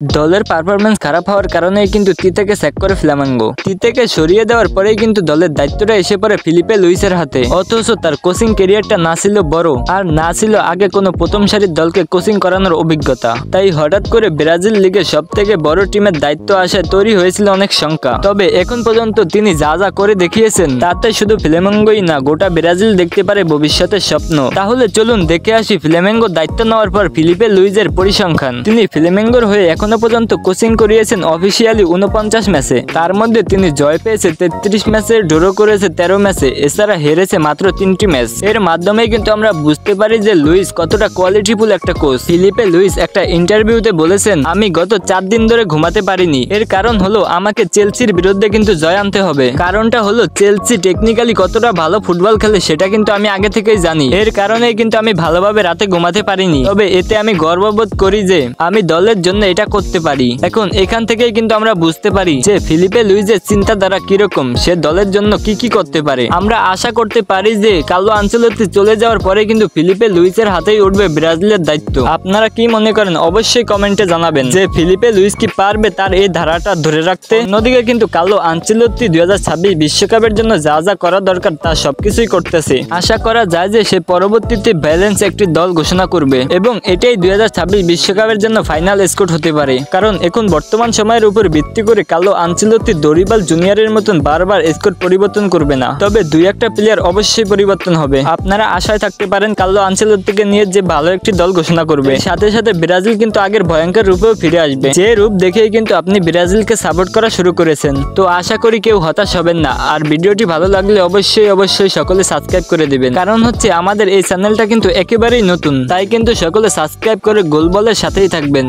দলের পারফরম্যান্স খারাপ হওয়ার কারণেই কিন্তু তিতেকে স্যাক করে ফ্লামেঙ্গো। তিতেকে সরিয়ে দেওয়ার পরেই কিন্তু দলের দায়িত্বটা এসে পড়ে ফিলিপে লুইসের হাতে। অথচ তার কোচিং ক্যারিয়ারটা না ছিল বড়, আর না ছিল আগে কোনো প্রথম সারির দলকে কোচিং করানোর অভিজ্ঞতা। তাই হঠাৎ করে ব্রাজিল লিগের সব থেকে বড় টিমের দায়িত্ব আসায় তৈরি হয়েছিল অনেক শঙ্কা। তবে এখন পর্যন্ত তিনি যা যা করে দেখিয়েছেন তাতে শুধু ফ্লামেঙ্গোই না, গোটা ব্রাজিল দেখতে পারে ভবিষ্যতের স্বপ্ন। তাহলে চলুন দেখে আসি ফ্লামেঙ্গো দায়িত্ব নেওয়ার পর ফিলিপে লুইজের পরিসংখ্যান। তিনি ফ্লামেঙ্গোর হয়ে এখনো পর্যন্ত কোচিং করিয়েছেন অফিসিয়ালি 49 ম্যাচে। তার মধ্যে তিনি জয় পেয়েছে 33 ম্যাচে, ড্র করেছে 13 ম্যাচে, এছাড়া হেরেছে মাত্র 3টি ম্যাচ। এর মাধ্যমে কিন্তু আমরা বুঝতে পারি যে লুইস কতটা কোয়ালিটিফুল একটা কোচ। ফিলিপে লুইস একটা ইন্টারভিউতে বলেছেন, আমি গত 4 দিন ধরে ঘুমাতে পারিনি। এর কারণ হলো আমাকে চেলসির বিরুদ্ধে কিন্তু জয় আনতে হবে। কারণটা হলো চেলসি টেকনিক্যালি কতটা ভালো ফুটবল খেলে সেটা কিন্তু আমি আগে থেকেই জানি। এর কারণেই কিন্তু আমি ভালোভাবে রাতে ঘুমাতে পারিনি। তবে এতে আমি গর্ববোধ করি যে আমি দলের জন্য এটা করতে পারি। এখন এখান থেকেই কিন্তু আমরা বুঝতে পারি যে ফিলিপে লুইজের চিন্তাধারা কিরকম, সে দলের জন্য কি কি করতে পারে। আমরা আশা করতে পারি যে কার্লো আনচেলত্তি চলে যাওয়ার পরে কিন্তু ফিলিপে লুইসের হাতেই উঠবে ব্রাজিলের দায়িত্ব। আপনারা কি মনে করেন অবশ্যই কমেন্টে জানাবেন যে ফিলিপে লুইস কি পারবে তার এই ধারাটা ধরে রাখতে। অন্যদিকে কিন্তু কার্লো আনচেলত্তি 2026 বিশ্বকাপের জন্য যা যা করা দরকার তা সবকিছুই করতেছে। আশা করা যায় যে সে পরবর্তীতে ব্যালেন্স একটি দল ঘোষণা করবে এবং এটাই 2026 বিশ্বকাপের জন্য ফাইনাল স্কোর হতে পারে। কারণ এখন বর্তমান সময়ের উপর ভিত্তি করে কার্লো আনচেলত্তি দরিবাল জুনিয়রের মতন বারবার স্কোর পরিবর্তন করবে না। তবে 2-1টা প্লেয়ার অবশ্যই পরিবর্তন হবে। আপনারা আশায় থাকতে পারেন কার্লো আনচেলত্তিকে নিয়ে যে ভালো একটি দল ঘোষণা করবে। সাথে সাথে ব্রাজিল কিন্তু আগের ভয়ঙ্কর রূপেও ফিরে আসবে, যে রূপ দেখেই কিন্তু আপনি ব্রাজিলকে সাপোর্ট করা শুরু করেছেন। তো আশা করি কেউ হতাশ হবেন না। আর ভিডিওটি ভালো লাগলে অবশ্যই সকলে সাবস্ক্রাইব করে দিবেন। কারণ হচ্ছে আমাদের এই চ্যানেলটা কিন্তু একেবারেই নতুন, তাই কিন্তু সকলে সাবস্ক্রাইব করে গোল বলের সাথেই থাকবেন।